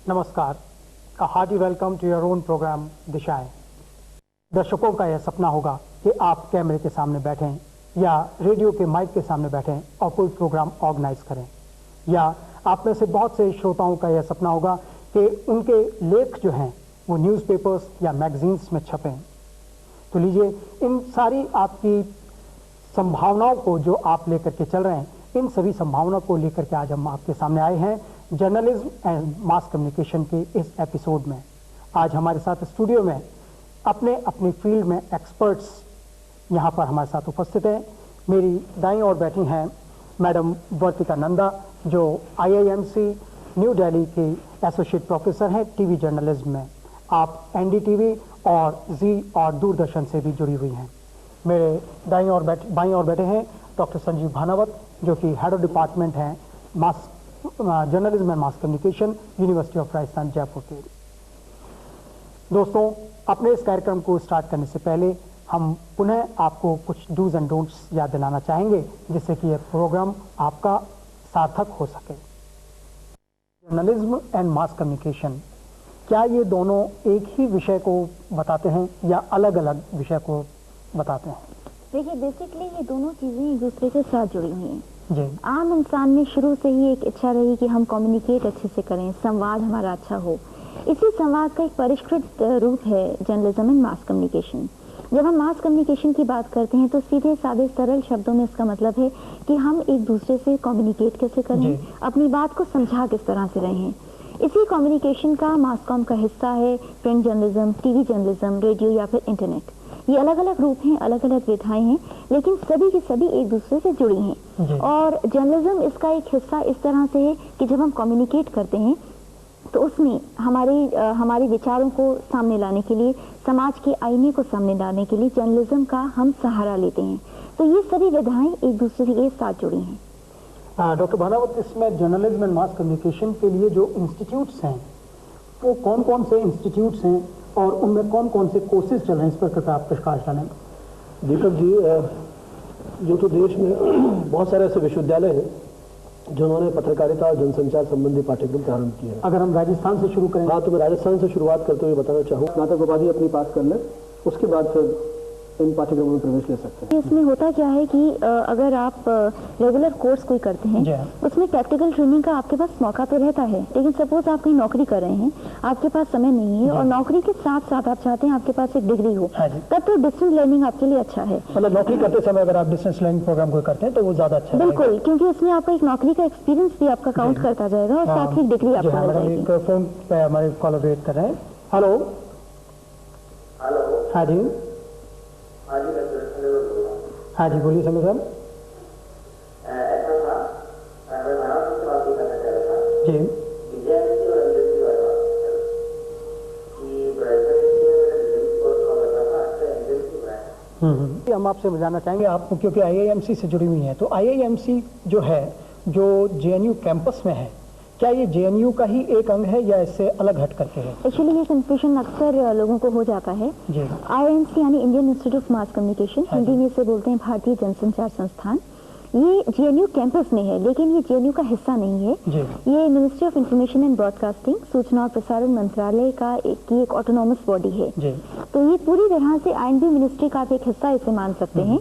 नमस्कार। A hearty welcome to your own program दिशाएं। दर्शकों का यह सपना होगा कि आप कैमरे के सामने बैठें या रेडियो के माइक के सामने बैठें और कोई प्रोग्राम ऑर्गेनाइज करें, या आप में से बहुत से श्रोताओं का यह सपना होगा कि उनके लेख जो हैं वो न्यूज़पेपर्स या मैगजीन्स में छपें। तो लीजिए, इन सारी आपकी संभावनाओं को जो आप लेकर के चल रहे हैं, इन सभी संभावनाओं को लेकर के आज हम आपके सामने आए हैं जर्नलिज्म एंड मास कम्युनिकेशन के इस एपिसोड में। आज हमारे साथ स्टूडियो में अपने अपनी फील्ड में एक्सपर्ट्स यहाँ पर हमारे साथ उपस्थित हैं। मेरी दाईं ओर बैठी हैं मैडम वर्तिका नंदा, जो IIMC न्यू दिल्ली की एसोसिएट प्रोफेसर हैं टीवी जर्नलिज्म में। आप NDTV और जी और दूरदर्शन से भी जुड़ी हुई हैं। मेरे बाईं ओर बैठे हैं डॉक्टर संजीव भानावत, जो कि हेड ऑफ डिपार्टमेंट हैं mass journalism and mass communication, university of Rajasthan Jaipur के। दोस्तों, अपने इस कार्यक्रम को स्टार्ट करने से पहले हम पुनः आपको कुछ डूज एंड डोंट्स याद दिलाना चाहेंगे, जिससे कि यह प्रोग्राम आपका सार्थक हो सके। जर्नलिज्म एंड मास कम्युनिकेशन, क्या ये दोनों एक ही विषय को बताते हैं या अलग अलग विषय को बताते हैं? देखिए, बेसिकली ये दोनों चीज़ें एक दूसरे के साथ जुड़ी हुई हैं जी। आम इंसान में शुरू से ही एक इच्छा रही कि हम कम्युनिकेट अच्छे से करें, संवाद हमारा अच्छा हो। इसी संवाद का एक परिष्कृत रूप है जर्नलिज्म एंड मास कम्युनिकेशन। जब हम मास कम्युनिकेशन की बात करते हैं तो सीधे सादे सरल शब्दों में इसका मतलब है कि हम एक दूसरे से कम्युनिकेट कैसे करें, अपनी बात को समझा किस तरह से रहें। इसी कम्युनिकेशन का मास कॉम का हिस्सा है print journalism, TV journalism, radio या फिर इंटरनेट। ये अलग अलग रूप हैं, अलग अलग विधाएं हैं, लेकिन सभी की सभी एक दूसरे से जुड़ी हैं। और जर्नलिज्म इसका एक हिस्सा इस तरह से है कि जब हम कम्युनिकेट करते हैं तो उसमें हमारे विचारों को सामने लाने के लिए, समाज के आईने को सामने लाने के लिए जर्नलिज्म का हम सहारा लेते हैं। तो ये सभी विधाएं एक दूसरे के साथ जुड़ी हैं। डॉक्टर भानावत, इसमें जर्नलिज्म एंड मास कम्युनिकेशन के लिए जो इंस्टीट्यूट्स हैं, वो कौन कौन से इंस्टीट्यूट्स हैं और उनमें कौन कौन से कोर्सेज चल रहे हैं, इस पर कृपया आप प्रकाश डालें। दीपक जी, जो तो देश में बहुत सारे ऐसे विश्वविद्यालय हैं जिन्होंने पत्रकारिता और जनसंचार संबंधी पाठ्यक्रम प्रारंभ किए हैं। अगर हम राजस्थान से शुरू करें। हाँ, तो मैं राजस्थान से शुरुआत करते हुए बताना चाहूँ, स्नातक उपाधि अपनी पास कर लें, उसके बाद फिर इन पाठ्यक्रमों में प्रवेश ले सकते हैं। इसमें होता क्या है कि अगर आप रेगुलर कोर्स कोई करते हैं, उसमें प्रैक्टिकल ट्रेनिंग का आपके पास मौका तो रहता है, लेकिन सपोज आप कहीं नौकरी कर रहे हैं, आपके पास समय नहीं है और नौकरी के साथ साथ आप चाहते हैं आपके पास एक डिग्री हो, तब तो डिस्टेंस लर्निंग आपके लिए अच्छा है। मतलब नौकरी करते समय अगर आप डिस्टेंस लर्निंग प्रोग्राम को करते हैं तो वो ज्यादा अच्छा है। बिल्कुल, क्योंकि उसमें आपका एक नौकरी का एक्सपीरियंस भी आपका काउंट करता जाएगा और साथ ही डिग्री आपको मिल जाएगी। फोन पे हमारे कॉलर वेट कर रहे हैं। हेलो। हाँ जी। हाँ जी, बोलिए समय साहब। जी। हम आपसे जानना चाहेंगे, आप क्योंकि IIMC से जुड़ी हुई हैं, तो IIMC जो है, जो JNU कैंपस में है, क्या ये JNU का ही एक अंग है या इससे अलग हट करके है? एक्चुअली ये कंफ्यूजन अक्सर लोगों को हो जाता है। IIMC यानी Indian institute of mass communication, Hindi में इसे बोलते हैं भारतीय जनसंचार संस्थान। ये JNU कैंपस में है, लेकिन ये JNU का हिस्सा नहीं है। ये ministry of information and broadcasting, सूचना और प्रसारण मंत्रालय का एक ऑटोनॉमस बॉडी है। तो ये पूरी तरह से INB मिनिस्ट्री का एक हिस्सा इसे मान सकते हैं।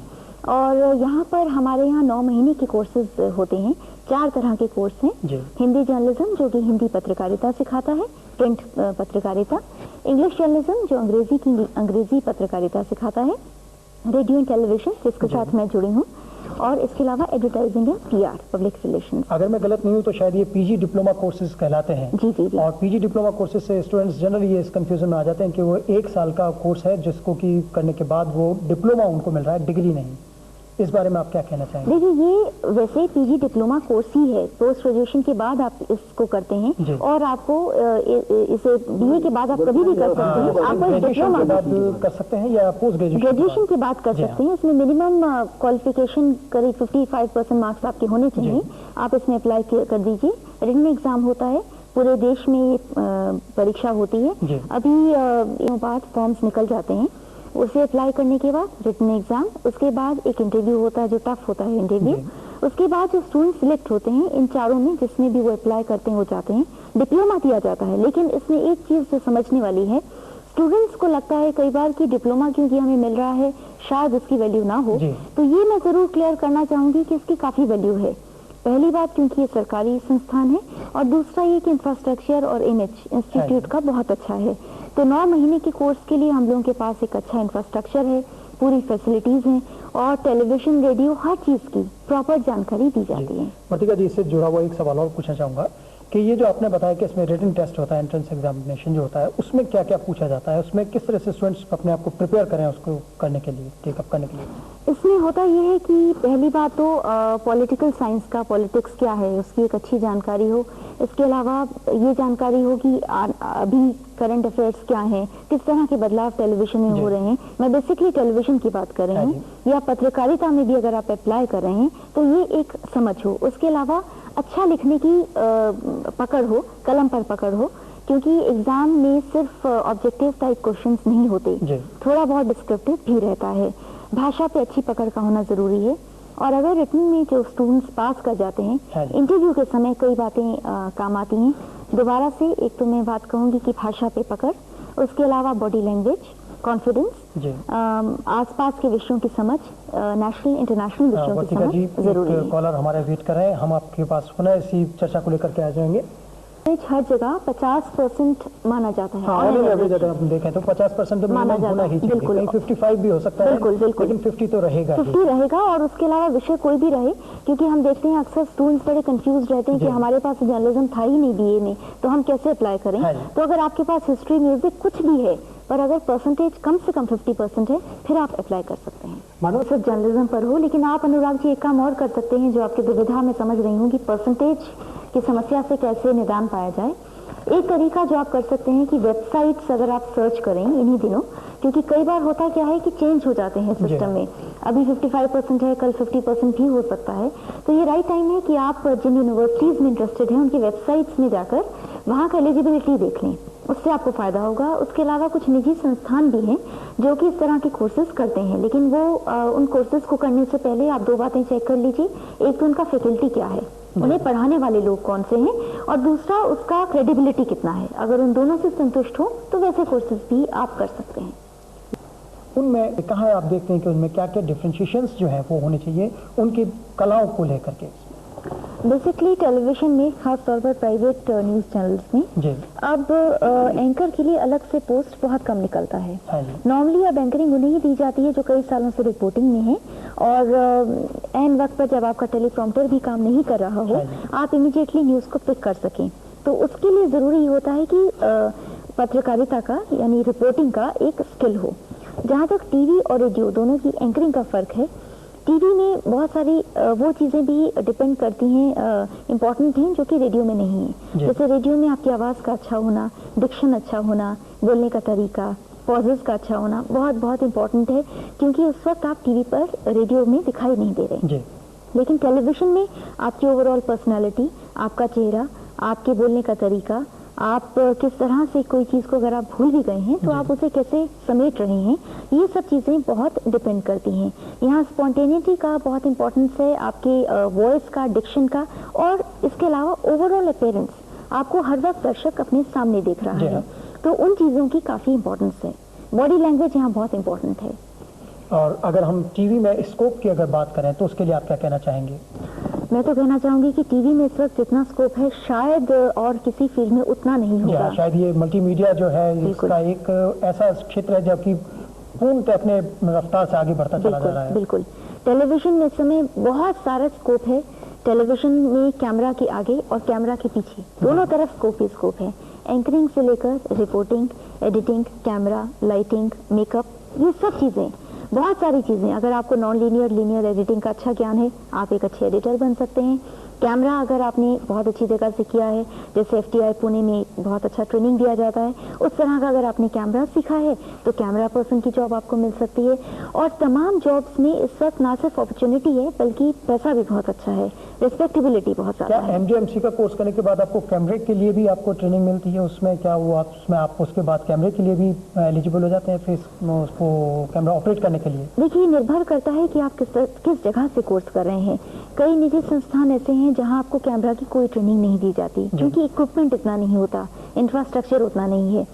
और यहाँ पर हमारे यहाँ 9 महीने के कोर्सेज होते हैं। 4 तरह के कोर्स हैं। हिंदी जर्नलिज्म, जो कि हिंदी पत्रकारिता सिखाता है, प्रिंट पत्रकारिता। इंग्लिश जर्नलिज्म, जो अंग्रेजी पत्रकारिता सिखाता है। रेडियो एंड टेलीविजन, जिसके साथ मैं जुड़ी हूँ, और इसके अलावा advertising and PR, public relations. अगर मैं गलत नहीं हूँ तो शायद ये PG डिप्लोमा कोर्सेज कहलाते हैं। जी। और PG डिप्लोमा कोर्सेज से स्टूडेंट्स जनरली ये इस कंफ्यूजन में आ जाते हैं कि वो 1 साल का कोर्स है, जिसको कि करने के बाद वो डिप्लोमा उनको मिल रहा है, डिग्री नहीं। इस बारे में आप क्या कहना चाहेंगे? देखिए, ये वैसे PG डिप्लोमा कोर्स ही है। पोस्ट ग्रेजुएशन के बाद आप इसको करते हैं और आपको इसे BA के बाद आप कभी भी कर सकते हैं। आप ग्रेजुएशन के बाद कर सकते हैं या पोस्ट ग्रेजुएशन के बाद कर सकते हैं। इसमें मिनिमम क्वालिफिकेशन करीब 55% मार्क्स आपके होने चाहिए। आप इसमें अप्लाई कर दीजिए। रिटन एग्जाम होता है, पूरे देश में ये परीक्षा होती है। अभी बाद फॉर्म्स निकल जाते हैं, उसे अप्लाई करने के बाद रिटन एग्जाम, उसके बाद एक इंटरव्यू होता है जो टफ होता है इंटरव्यू। उसके बाद जो स्टूडेंट सिलेक्ट होते हैं इन चारों में जिसमें भी वो अप्लाई करते हैं वो जाते हैं, डिप्लोमा दिया जाता है। लेकिन इसमें एक चीज जो समझने वाली है, स्टूडेंट्स को लगता है कई बार कि डिप्लोमा क्योंकि हमें मिल रहा है शायद उसकी वैल्यू ना हो, तो ये मैं जरूर क्लियर करना चाहूंगी कि इसकी काफी वैल्यू है। पहली बात क्योंकि ये सरकारी संस्थान है, और दूसरा ये कि इंफ्रास्ट्रक्चर और इमेज इंस्टीट्यूट का बहुत अच्छा है। तो 9 महीने के कोर्स के लिए हम लोगों के पास एक अच्छा इंफ्रास्ट्रक्चर है, पूरी फैसिलिटीज हैं, और टेलीविजन, रेडियो, हर चीज की प्रॉपर जानकारी दी जाती है। मृतिका जी, इससे जुड़ा हुआ एक सवाल और पूछना चाहूंगा कि ये जो आपने बताया कि इसमें रिटन टेस्ट होता है, एंट्रेंस एग्जामिनेशन जो होता है, उसमें क्या क्या पूछा जाता है, उसमें किस तरह से स्टूडेंट्स अपने आप को प्रिपेयर करें उसको करने के लिए, टेकअप करने के लिए? इसमें होता यह है कि पहली बात तो पॉलिटिकल साइंस का, पॉलिटिक्स क्या है उसकी एक अच्छी जानकारी हो। इसके अलावा ये जानकारी हो कि अभी करंट अफेयर्स क्या हैं, किस तरह के बदलाव टेलीविजन में हो रहे हैं। मैं बेसिकली टेलीविजन की बात कर रही हूँ, या पत्रकारिता में भी अगर आप अप्लाई कर रहे हैं तो ये एक समझ हो। उसके अलावा अच्छा लिखने की पकड़ हो, कलम पर पकड़ हो, क्योंकि एग्जाम में सिर्फ ऑब्जेक्टिव टाइप क्वेश्चंस नहीं होते, थोड़ा बहुत डिस्क्रिप्टिव भी रहता है। भाषा पे अच्छी पकड़ का होना जरूरी है। और अगर रिटन में जो स्टूडेंट्स पास कर जाते हैं, इंटरव्यू के समय कई बातें काम आती हैं। दोबारा से एक तो मैं बात कहूंगी कि भाषा पे पकड़, उसके अलावा बॉडी लैंग्वेज, कॉन्फिडेंस, आसपास के विषयों की समझ, नेशनल इंटरनेशनल विषयों की समझ जरूरी है। कॉलर हमारे वेट कर रहे हैं, हम आपके पास पुनः इसी चर्चा को लेकर के आ जाएंगे। हर जगह 50% माना जाता है। अगर हम देखें तो 50% तो माना होना ही चाहिए। कहीं 55 भी हो सकता है, लेकिन 50 तो रहेगा। 50 रहेगा। और उसके अलावा विषय कोई भी रहे, क्योंकि हम देखते हैं अक्सर स्टूडेंट्स बड़े कंफ्यूज रहते हैं कि हमारे पास जर्नलिज्म था ही नहीं बीए में, तो हम कैसे अप्लाई करें। तो अगर आपके पास हिस्ट्री, म्यूजिक कुछ भी है, पर अगर परसेंटेज कम से कम 50% है, फिर आप अप्लाई कर सकते हैं। मानो सिर्फ जर्नलिज्म पर हो। लेकिन आप अनुराग जी एक काम और कर सकते हैं, जो आपकी दुविधा में समझ रही हूँ कि परसेंटेज की समस्या से कैसे निदान पाया जाए। एक तरीका जो आप कर सकते हैं कि वेबसाइट्स अगर आप सर्च करें इन्हीं दिनों, क्योंकि कई बार होता क्या है कि चेंज हो जाते हैं सिस्टम में, अभी 55% है, कल 50% भी हो सकता है। तो ये राइट टाइम है कि आप जिन यूनिवर्सिटीज में इंटरेस्टेड हैं उनकी वेबसाइट्स में जाकर वहाँ का एलिजिबिलिटी देख लें, उससे आपको फायदा होगा। उसके अलावा कुछ निजी संस्थान भी हैं जो कि इस तरह के कोर्सेज करते हैं, लेकिन वो उन कोर्सेज को करने से पहले आप 2 बातें चेक कर लीजिए। एक तो उनका फैकल्टी क्या है, उन्हें पढ़ाने वाले लोग कौन से हैं, और दूसरा उसका क्रेडिबिलिटी कितना है। अगर उन दोनों से संतुष्ट हो तो वैसे कोर्सेज भी आप कर सकते हैं। उनमें कहाँ आप देखते हैं कि उनमें क्या क्या डिफरेंशिएशंस जो है वो होने चाहिए उनकी कलाओं को लेकर के? बेसिकली टेलीविजन में, खास तौर पर प्राइवेट न्यूज चैनल्स में अब एंकर के लिए अलग से पोस्ट बहुत कम निकलता है। नॉर्मली अब एंकरिंग उन्हें ही दी जाती है जो कई सालों से रिपोर्टिंग में है, और एन वक्त पर जब आपका टेलीप्रॉम्प्टर भी काम नहीं कर रहा हो, आप इमीडिएटली न्यूज को पिक कर सकें। तो उसके लिए जरूरी होता है कि पत्रकारिता का यानी रिपोर्टिंग का एक स्किल हो। जहाँ तक टीवी और रेडियो दोनों की एंकरिंग का फर्क है, टीवी में बहुत सारी वो चीज़ें भी डिपेंड करती हैं, इम्पॉर्टेंट हैं, जो कि रेडियो में नहीं है। जैसे रेडियो में आपकी आवाज़ का अच्छा होना, डिक्शन अच्छा होना, बोलने का तरीका, पॉजेस का अच्छा होना बहुत बहुत इम्पॉर्टेंट है, क्योंकि उस वक्त आप टीवी पर, रेडियो में दिखाई नहीं दे रहे। लेकिन टेलीविजन में आपकी ओवरऑल पर्सनैलिटी, आपका चेहरा, आपके बोलने का तरीका, आप किस तरह से कोई चीज़ को अगर आप भूल भी गए हैं तो आप उसे कैसे समेट रहे हैं, ये सब चीज़ें बहुत डिपेंड करती हैं। यहाँ स्पॉन्टेनिटी का बहुत इंपॉर्टेंस है, आपके वॉइस का, डिक्शन का, और इसके अलावा ओवरऑल अपीयरेंस, आपको हर वक्त दर्शक अपने सामने देख रहा है, तो उन चीज़ों की काफ़ी इंपॉर्टेंस है। बॉडी लैंग्वेज यहाँ बहुत इंपॉर्टेंट है। और अगर हम टीवी में स्कोप की अगर बात करें तो उसके लिए आप क्या कहना चाहेंगे? मैं तो कहना चाहूंगी कि टीवी में इस वक्त जितना स्कोप है शायद और किसी फील्ड में उतना नहीं होगा। शायद ये मल्टीमीडिया जो है इसका एक ऐसा क्षेत्र है जबकि पूर्णतः अपने रफ्तार से आगे बढ़ता चला जा रहा है। बिल्कुल। टेलीविजन में इस समय बहुत सारा स्कोप है। टेलीविजन में कैमरा के आगे और कैमरा के पीछे दोनों तरफ स्कोप ही स्कोप है। एंकरिंग से लेकर reporting, editing, camera, lighting, makeup, ये सब चीज़ें, बहुत सारी चीज़ें। अगर आपको नॉन लीनियर, लीनियर एडिटिंग का अच्छा ज्ञान है, आप एक अच्छे एडिटर बन सकते हैं। कैमरा अगर आपने बहुत अच्छी जगह से किया है, जैसे FTI पुणे में बहुत अच्छा ट्रेनिंग दिया जाता है, उस तरह का अगर आपने कैमरा सीखा है तो कैमरा पर्सन की जॉब आपको मिल सकती है। और तमाम जॉब्स में इस वक्त ना सिर्फ अपॉर्चुनिटी है बल्कि पैसा भी बहुत अच्छा है, रिस्पेक्टेबिलिटी बहुत ज़्यादा है। MGMC का कोर्स करने के बाद आपको कैमरे के लिए भी आपको ट्रेनिंग मिलती है, उसमें क्या वो उसमें आप उसके बाद कैमरे के लिए भी एलिजिबल हो जाते हैं फिर उसको कैमरा ऑपरेट करने के लिए? देखिए, निर्भर करता है कि आप किस जगह से कोर्स कर रहे हैं। कई निजी संस्थान ऐसे हैं जहां आपको कैमरा की कोई ट्रेनिंग नहीं दी जाती क्योंकि इक्विपमेंट इतना नहीं होता, इंफ्रास्ट्रक्चर उतना नहीं है।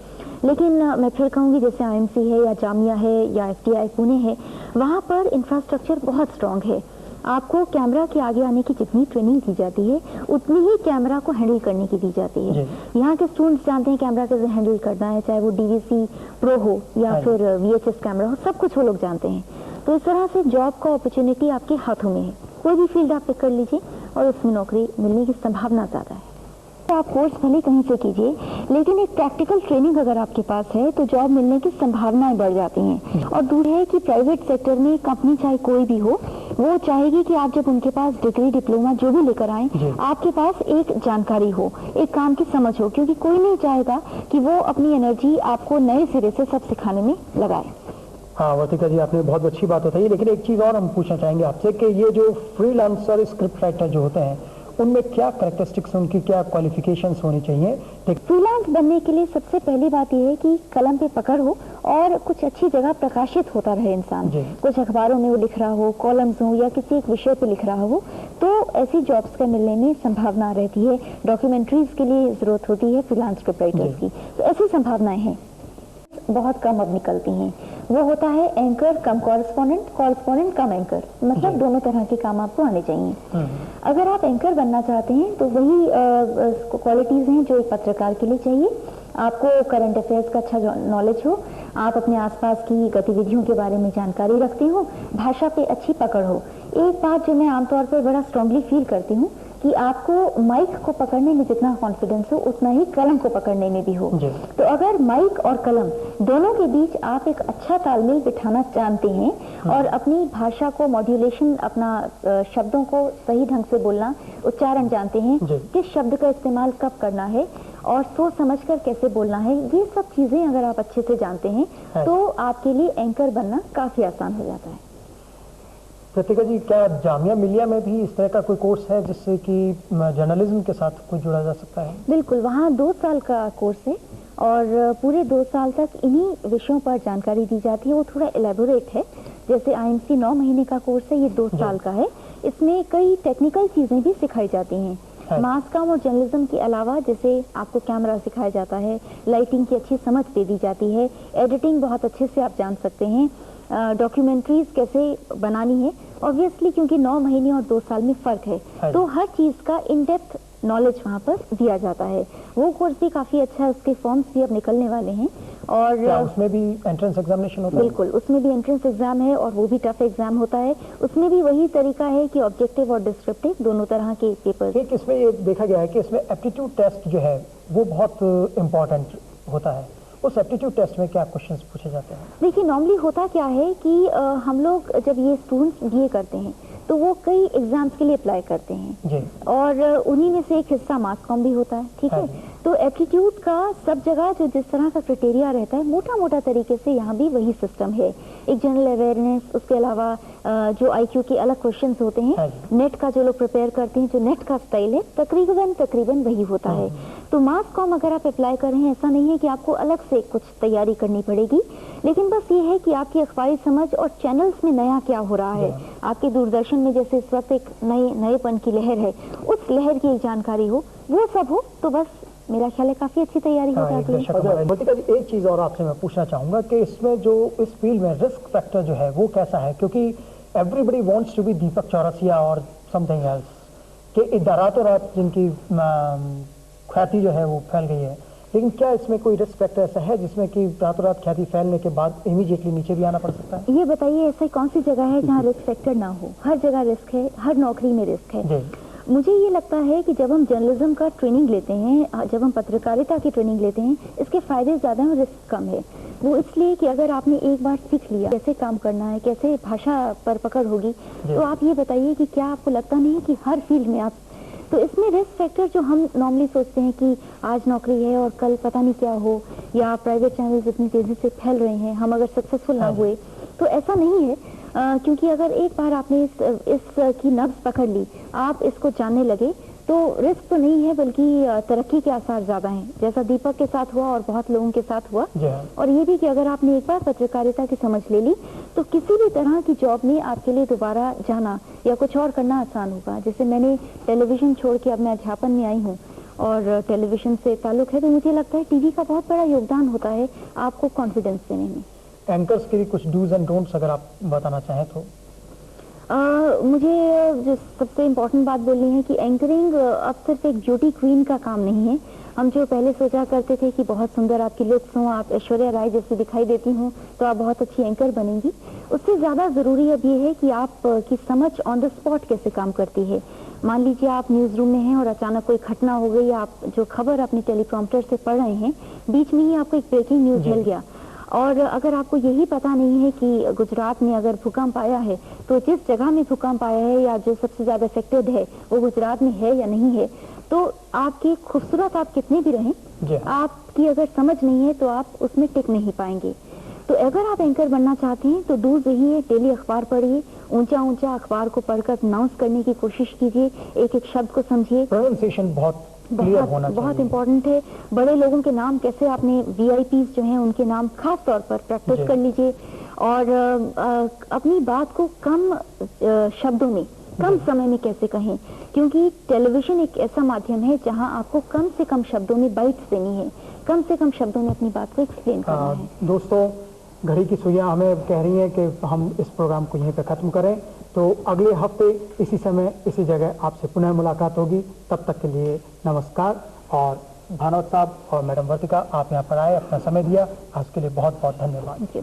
लेकिन मैं फिर कहूँगी जैसे IMC है या जामिया है या FTI पुणे है, वहाँ पर इंफ्रास्ट्रक्चर बहुत स्ट्रांग है। आपको कैमरा के आगे आने की जितनी ट्रेनिंग दी जाती है उतनी ही कैमरा को हैंडल करने की दी जाती है। यहाँ के स्टूडेंट्स जानते हैं कैमरा कैसे हैंडल करना है, चाहे वो DVC प्रो हो या फिर VHS कैमरा हो, सब कुछ वो लोग जानते हैं। तो इस तरह से जॉब का अपॉर्चुनिटी आपके हाथों में है, कोई भी फील्ड आप पिक कर लीजिए और उसमें नौकरी मिलने की संभावना ज़्यादा है। आप कोर्स भले कहीं से कीजिए, लेकिन एक प्रैक्टिकल ट्रेनिंग अगर आपके पास है तो जॉब मिलने की संभावनाएं बढ़ जाती हैं। और दूसरा है कि प्राइवेट सेक्टर में कंपनी चाहे कोई भी हो, वो चाहेगी कि आप जब उनके पास डिग्री डिप्लोमा जो भी लेकर आए, आपके पास एक जानकारी हो, एक काम की समझ हो, क्योंकि कोई नहीं चाहेगा कि वो अपनी एनर्जी आपको नए सिरे से सब सिखाने में लगाए। हाँ वर्तिका जी, आपने बहुत अच्छी बात बताई। लेकिन एक चीज़ और हम पूछना चाहेंगे आपसे कि ये जो फ्रीलांसर स्क्रिप्ट राइटर जो होते हैं उनमें क्या कैरेक्टरिस्टिक्स, उनकी क्या क्वालिफिकेशंस होनी चाहिए? फ्रीलांस बनने के लिए सबसे पहली बात यह है कि कलम पे पकड़ हो और कुछ अच्छी जगह प्रकाशित होता रहे इंसान, कुछ अखबारों में वो लिख रहा हो, कॉलम्स हो या किसी एक विषय पे लिख रहा हो, तो ऐसी जॉब्स का मिलने में संभावना रहती है। डॉक्यूमेंट्रीज के लिए जरूरत होती है फ्रीलांस स्क्रिप्ट राइटर्स की, तो ऐसी संभावनाएं हैं। बहुत कम अब निकलती हैं। वो होता है एंकर कम कॉरेस्पॉन्डेंट, कॉरेस्पॉन्डेंट कम एंकर, मतलब दोनों तरह के काम आपको आने चाहिए। अगर आप एंकर बनना चाहते हैं तो वही क्वालिटीज़ हैं जो एक पत्रकार के लिए चाहिए। आपको करंट अफेयर्स का अच्छा नॉलेज हो, आप अपने आसपास की गतिविधियों के बारे में जानकारी रखते हो, भाषा पे अच्छी पकड़ हो। एक बात जो मैं आमतौर पर बड़ा स्ट्रांगली फील करती हूँ कि आपको माइक को पकड़ने में जितना कॉन्फिडेंस हो उतना ही कलम को पकड़ने में भी हो। तो अगर माइक और कलम दोनों के बीच आप एक अच्छा तालमेल बिठाना जानते हैं और अपनी भाषा को मॉड्यूलेशन, अपना शब्दों को सही ढंग से बोलना, उच्चारण जानते हैं, किस शब्द का इस्तेमाल कब करना है और सोच समझकर कैसे बोलना है, ये सब चीजें अगर आप अच्छे से जानते हैं तो आपके लिए एंकर बनना काफी आसान हो जाता है। प्रतिका जी, क्या जामिया मिलिया में भी इस तरह का कोई कोर्स है जिससे कि जर्नलिज्म के साथ कोई जुड़ा जा सकता है? बिल्कुल, वहाँ 2 साल का कोर्स है और पूरे 2 साल तक इन्हीं विषयों पर जानकारी दी जाती है। वो थोड़ा एलेबोरेट है, जैसे IMC 9 महीने का कोर्स है, ये 2 साल का है। इसमें कई टेक्निकल चीजें भी सिखाई जाती हैं। मास कॉम और जर्नलिज्म के अलावा जैसे आपको कैमरा सिखाया जाता है, लाइटिंग की अच्छी समझ दे दी जाती है, एडिटिंग बहुत अच्छे से आप जान सकते हैं, डॉक्यूमेंट्रीज कैसे बनानी है ऑब्वियसली, क्योंकि 9 महीने और 2 साल में फर्क है, तो हर चीज का इन डेप्थ नॉलेज वहाँ पर दिया जाता है। वो कोर्स भी काफी अच्छा है, उसके फॉर्म्स भी अब निकलने वाले हैं। और उसमें भी एंट्रेंस एग्जामिनेशन होता है? बिल्कुल, उसमें भी एंट्रेंस एग्जाम है और वो भी टफ एग्जाम होता है। उसमें भी वही तरीका है कि ऑब्जेक्टिव और डिस्क्रिप्टिव दोनों तरह के पेपर्स। एक इसमें ये देखा गया है कि इसमें एप्टीट्यूड टेस्ट जो है वो बहुत इम्पोर्टेंट होता है। उस एप्टीट्यूड टेस्ट में क्या क्वेश्चंस पूछे जाते हैं? देखिए, नॉर्मली होता क्या है कि हम लोग जब ये स्टूडेंट्स ये करते हैं तो वो कई एग्जाम्स के लिए अप्लाई करते हैं और उन्हीं में से एक हिस्सा मास कॉम भी होता है, ठीक है। तो एप्टीट्यूड का सब जगह जो जिस तरह का क्राइटेरिया रहता है, मोटा मोटा तरीके से यहाँ भी वही सिस्टम है। एक जनरल अवेयरनेस, उसके अलावा जो IQ के अलग क्वेश्चंस होते हैं, नेट का जो लोग प्रिपेयर करते हैं, जो नेट का स्टाइल है, तकरीबन वही होता है। तो मास कॉम अगर आप अप्लाई कर रहे हैं, ऐसा नहीं है कि आपको अलग से कुछ तैयारी करनी पड़ेगी, लेकिन बस ये है कि आपकी अखबारी समझ और चैनल्स में नया क्या हो रहा है, आपके दूरदर्शन में जैसे इस वक्त एक नएपन की लहर है, उस लहर की एक जानकारी हो, वो सब हो, तो बस मेरा ख्याल है काफी अच्छी तैयारी हो जाती है। एक चीज और आपसे मैं पूछना चाहूंगा कि इसमें जो इस फील्ड में रिस्क फैक्टर जो है वो कैसा है, क्योंकि एवरीबडी वांट्स टू बी दीपक चौरसिया और समथिंग एल्स, कि रातों रात जिनकी ख्याति जो है वो फैल गई है, लेकिन क्या इसमें कोई रिस्क फैक्टर ऐसा है जिसमें कि रातों रात ख्याति फैलने के बाद इमीडिएटली नीचे भी आना पड़ सकता है? ये बताइए, ऐसी कौन सी जगह है जहाँ रिस्क फैक्टर ना हो? हर जगह रिस्क है, हर नौकरी में रिस्क है। मुझे ये लगता है कि जब हम जर्नलिज्म का ट्रेनिंग लेते हैं, जब हम पत्रकारिता की ट्रेनिंग लेते हैं, इसके फायदे ज़्यादा हैं और रिस्क कम है। वो इसलिए कि अगर आपने एक बार सीख लिया कैसे काम करना है, कैसे भाषा पर पकड़ होगी, तो आप ये बताइए कि क्या आपको लगता नहीं है कि हर फील्ड में आप तो इसमें रिस्क फैक्टर जो हम नॉर्मली सोचते हैं कि आज नौकरी है और कल पता नहीं क्या हो, या प्राइवेट चैनल्स इतनी तेजी से फैल रहे हैं, हम अगर सक्सेसफुल ना हुए, तो ऐसा नहीं है। क्योंकि अगर एक बार आपने इस की नब्ज पकड़ ली, आप इसको जानने लगे, तो रिस्क तो नहीं है बल्कि तरक्की के आसार ज्यादा हैं, जैसा दीपक के साथ हुआ और बहुत लोगों के साथ हुआ। और ये भी कि अगर आपने एक बार पत्रकारिता की समझ ले ली, तो किसी भी तरह की जॉब में आपके लिए दोबारा जाना या कुछ और करना आसान होगा। जैसे मैंने टेलीविजन छोड़ के अब मैं अध्यापन में आई हूँ और टेलीविजन से ताल्लुक है, तो मुझे लगता है टीवी का बहुत बड़ा योगदान होता है आपको कॉन्फिडेंस देने में। एंकर्स के लिए कुछ डूज एंड डोंट्स अगर आप बताना चाहें तो? मुझे जो सबसे इम्पोर्टेंट बात बोलनी है कि एंकरिंग अब सिर्फ एक ब्यूटी क्वीन का काम नहीं है। हम जो पहले सोचा करते थे कि बहुत सुंदर आपकी लुक्स हों, आप ऐश्वर्या राय जैसी दिखाई देती हूँ तो आप बहुत अच्छी एंकर बनेंगी, उससे ज़्यादा ज़रूरी अब ये है कि आप की समझ ऑन द स्पॉट कैसे काम करती है। मान लीजिए आप न्यूज़ रूम में हैं और अचानक कोई घटना हो गई, आप जो खबर अपनी टेलीप्रॉम्प्टर से पढ़ रहे हैं, बीच में ही आपको एक ब्रेकिंग न्यूज़ मिल गया, और अगर आपको यही पता नहीं है कि गुजरात में अगर भूकंप आया है, तो जिस जगह में भूकंप आया है या जो सबसे ज्यादा अफेक्टेड है वो गुजरात में है या नहीं है, तो आपकी खूबसूरत आप कितने भी रहें, आपकी अगर समझ नहीं है तो आप उसमें टिक नहीं पाएंगे। तो अगर आप एंकर बनना चाहते हैं तो डूज यही है, डेली अखबार पढ़िए, ऊंचा ऊंचा अखबार को पढ़कर अनाउंस करने की कोशिश कीजिए, एक एक शब्द को समझिए, प्रोनाउंसिएशन बहुत इम्पोर्टेंट है। बड़े लोगों के नाम कैसे आपने वीआईपीज जो हैं उनके नाम खास तौर पर प्रैक्टिस कर लीजिए, और अपनी बात को कम शब्दों में कम समय में कैसे कहें, क्योंकि टेलीविजन एक ऐसा माध्यम है जहां आपको कम से कम शब्दों में बाइट्स देनी है, कम से कम शब्दों में अपनी बात को एक्सप्लेन करना है। दोस्तों, घड़ी की सुइयां हमें कह रही हैं कि हम इस प्रोग्राम को यहीं पे खत्म करें, तो अगले हफ्ते इसी समय इसी जगह आपसे पुनः मुलाकात होगी। तब तक के लिए नमस्कार। और भानवत साहब और मैडम वर्तिका, आप यहाँ पर आए, अपना समय दिया, आज के लिए बहुत बहुत धन्यवाद।